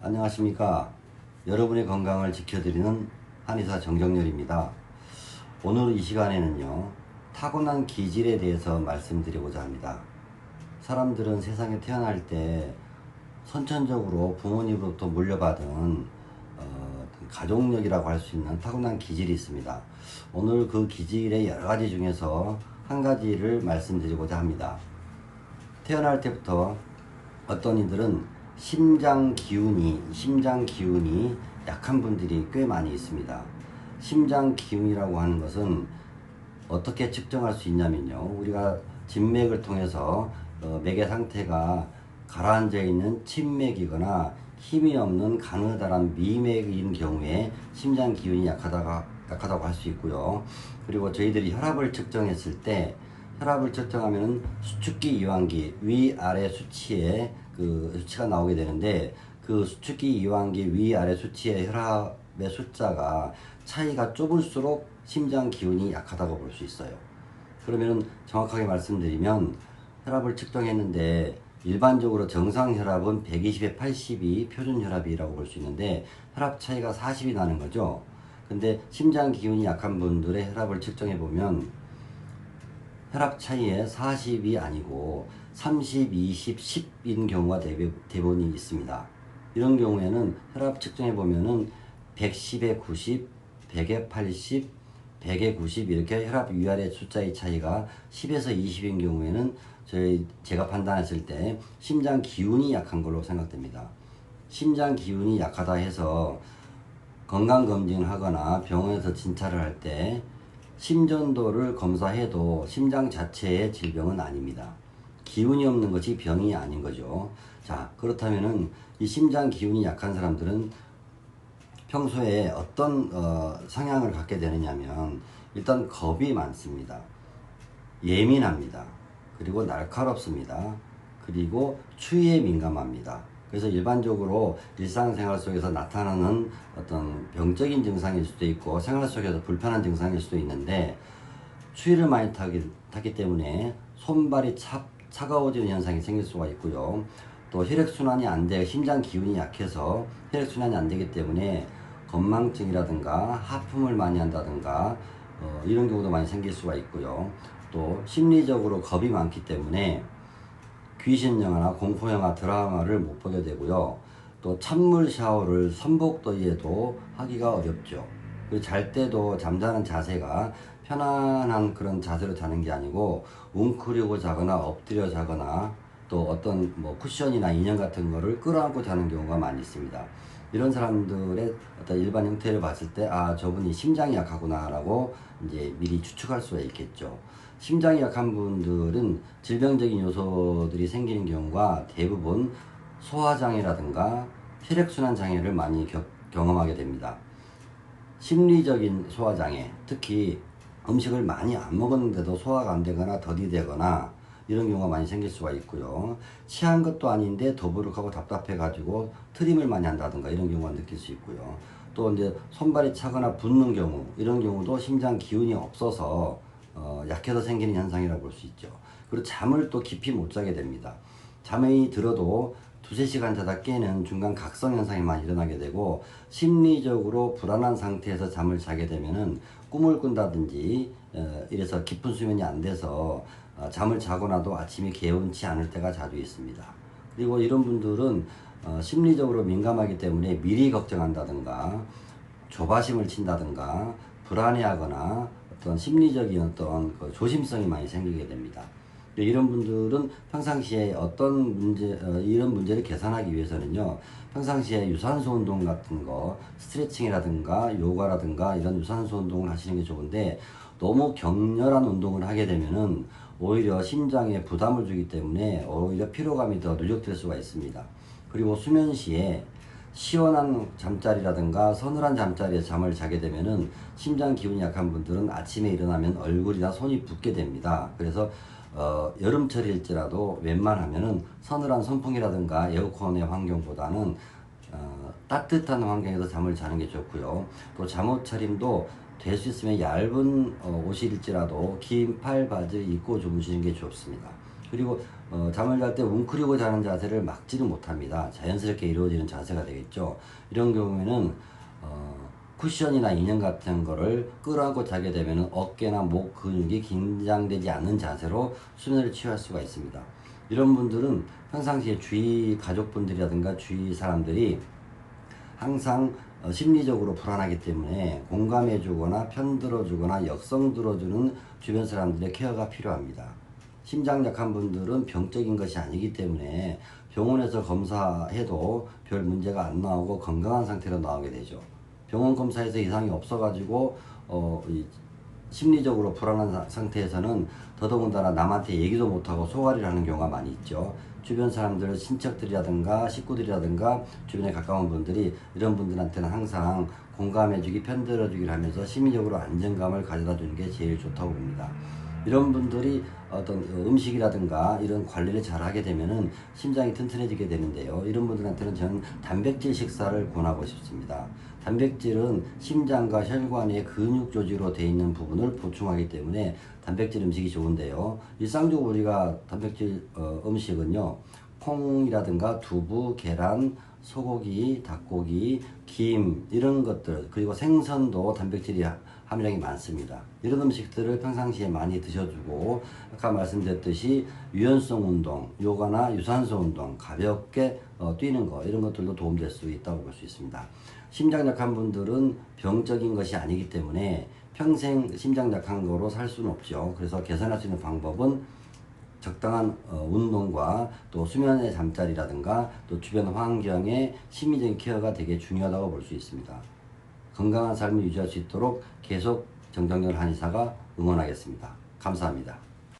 안녕하십니까. 여러분의 건강을 지켜드리는 한의사 정정렬입니다. 오늘 이 시간에는요, 타고난 기질에 대해서 말씀드리고자 합니다. 사람들은 세상에 태어날 때 선천적으로 부모님으로부터 물려받은 가족력이라고 할 수 있는 타고난 기질이 있습니다. 오늘 그 기질의 여러 가지 중에서 한 가지를 말씀드리고자 합니다. 태어날 때부터 어떤 이들은 심장 기운이 약한 분들이 꽤 많이 있습니다. 심장 기운이라고 하는 것은 어떻게 측정할 수 있냐면요, 우리가 진맥을 통해서 맥의 상태가 가라앉아 있는 침맥이거나 힘이 없는 가느다란 미맥인 경우에 심장 기운이 약하다고 할 수 있고요. 그리고 저희들이 혈압을 측정했을 때 혈압을 측정하면 수축기 이완기 위아래 수치에 그 수치가 나오게 되는데, 그 수축기 이완기 위아래 수치의 혈압의 숫자가 차이가 좁을수록 심장 기운이 약하다고 볼 수 있어요. 그러면 정확하게 말씀드리면 혈압을 측정했는데 일반적으로 정상 혈압은 120에 80이 표준 혈압이라고 볼 수 있는데 혈압 차이가 40이 나는 거죠. 근데 심장 기운이 약한 분들의 혈압을 측정해 보면 혈압 차이에 40이 아니고 30, 20, 10인 경우가 대부분이 있습니다. 이런 경우에는 혈압 측정해 보면은 110에 90, 100에 80, 100에 90 이렇게 혈압 위아래 숫자의 차이가 10에서 20인 경우에는 제가 판단했을 때 심장 기운이 약한 걸로 생각됩니다. 심장 기운이 약하다 해서 건강검진을 하거나 병원에서 진찰을 할 때 심전도를 검사해도 심장 자체의 질병은 아닙니다. 기운이 없는 것이 병이 아닌 거죠. 자, 그렇다면은 이 심장 기운이 약한 사람들은 평소에 어떤 성향을 갖게 되느냐면, 일단 겁이 많습니다. 예민합니다. 그리고 날카롭습니다. 그리고 추위에 민감합니다. 그래서 일반적으로 일상생활 속에서 나타나는 어떤 병적인 증상일 수도 있고 생활 속에서 불편한 증상일 수도 있는데, 추위를 많이 타기 때문에 손발이 차가워지는 현상이 생길 수가 있고요. 또 혈액순환이 안 돼, 심장 기운이 약해서 혈액순환이 안 되기 때문에 건망증이라든가 하품을 많이 한다든가 이런 경우도 많이 생길 수가 있고요. 또 심리적으로 겁이 많기 때문에 귀신 영화나 공포 영화, 드라마를 못 보게 되고요. 또 찬물 샤워를 선복더위에도 하기가 어렵죠. 그리고 잘 때도 잠자는 자세가 편안한 그런 자세로 자는 게 아니고 웅크리고 자거나 엎드려 자거나 또 어떤 쿠션이나 인형 같은 거를 끌어안고 자는 경우가 많이 있습니다. 이런 사람들의 어떤 일반 형태를 봤을 때, 아, 저분이 심장이 약하구나 라고 이제 미리 추측할 수가 있겠죠. 심장이 약한 분들은 질병적인 요소들이 생기는 경우가 대부분 소화장애라든가 혈액순환 장애를 많이 경험하게 됩니다. 심리적인 소화장애, 특히 음식을 많이 안 먹었는데도 소화가 안 되거나 더디되거나 이런 경우가 많이 생길 수가 있고요. 취한 것도 아닌데 더부룩하고 답답해 가지고 트림을 많이 한다든가 이런 경우가 느낄 수 있고요. 또 이제 손발이 차거나 붓는 경우, 이런 경우도 심장 기운이 없어서 약해서 생기는 현상이라고 볼 수 있죠. 그리고 잠을 또 깊이 못 자게 됩니다. 잠이 들어도 두세 시간 자다 깨는 중간 각성 현상이 많이 일어나게 되고, 심리적으로 불안한 상태에서 잠을 자게 되면은 꿈을 꾼다든지 이래서 깊은 수면이 안 돼서 잠을 자고 나도 아침이 개운치 않을 때가 자주 있습니다. 그리고 이런 분들은 심리적으로 민감하기 때문에 미리 걱정한다든가 조바심을 친다든가 불안해하거나 어떤 심리적인 어떤 그 조심성이 많이 생기게 됩니다. 이런 분들은 평상시에 이런 문제를 개선하기 위해서는요, 평상시에 유산소 운동 같은 거, 스트레칭이라든가 요가라든가 이런 유산소 운동을 하시는 게 좋은데, 너무 격렬한 운동을 하게 되면은 오히려 심장에 부담을 주기 때문에 오히려 피로감이 더 누적될 수가 있습니다. 그리고 수면 시에 시원한 잠자리라든가 서늘한 잠자리에 잠을 자게 되면은 심장 기운이 약한 분들은 아침에 일어나면 얼굴이나 손이 붓게 됩니다. 그래서 여름철일지라도 웬만하면은 서늘한 선풍이라든가 에어컨의 환경보다는 따뜻한 환경에서 잠을 자는 게 좋고요. 또 잠옷 차림도 될 수 있으면 얇은 옷일지라도 긴 팔 바지를 입고 주무시는 게 좋습니다. 그리고 잠을 잘 때 웅크리고 자는 자세를 막지는 못합니다. 자연스럽게 이루어지는 자세가 되겠죠. 이런 경우에는 쿠션이나 인형 같은 거를 끌어안고 자게 되면 어깨나 목 근육이 긴장되지 않는 자세로 수면을 취할 수가 있습니다. 이런 분들은 평상시에 주위 가족분들이라든가 주위 사람들이 항상 심리적으로 불안하기 때문에 공감해 주거나 편들어 주거나 역성 들어주는 주변 사람들의 케어가 필요합니다. 심장 약한 분들은 병적인 것이 아니기 때문에 병원에서 검사해도 별 문제가 안 나오고 건강한 상태로 나오게 되죠. 병원 검사에서 이상이 없어가지고 심리적으로 불안한 상태에서는 더더군다나 남한테 얘기도 못하고 소화를 하는 경우가 많이 있죠. 주변 사람들, 친척들이라든가 식구들이라든가 주변에 가까운 분들이 이런 분들한테는 항상 공감해주기, 편들어주기를 하면서 심리적으로 안정감을 가져다 주는 게 제일 좋다고 봅니다. 이런 분들이 어떤 음식이라든가 이런 관리를 잘 하게 되면은 심장이 튼튼해지게 되는데요. 이런 분들한테는 저는 단백질 식사를 권하고 싶습니다. 단백질은 심장과 혈관의 근육 조직으로 되어 있는 부분을 보충하기 때문에 단백질 음식이 좋은데요. 일상적으로 우리가 단백질 음식은요, 콩이라든가 두부, 계란, 소고기, 닭고기, 김 이런 것들, 그리고 생선도 단백질이 함유량이 많습니다. 이런 음식들을 평상시에 많이 드셔주고, 아까 말씀드렸듯이 유연성 운동, 요가나 유산소 운동, 가볍게 뛰는 거 이런 것들도 도움될 수 있다고 볼 수 있습니다. 심장 약한 분들은 병적인 것이 아니기 때문에 평생 심장 약한 거로 살 수는 없죠. 그래서 개선할 수 있는 방법은 적당한 운동과 또 수면의 잠자리라든가 또 주변 환경의 심리적인 케어가 되게 중요하다고 볼 수 있습니다. 건강한 삶을 유지할 수 있도록 계속 정정열 한의사가 응원하겠습니다. 감사합니다.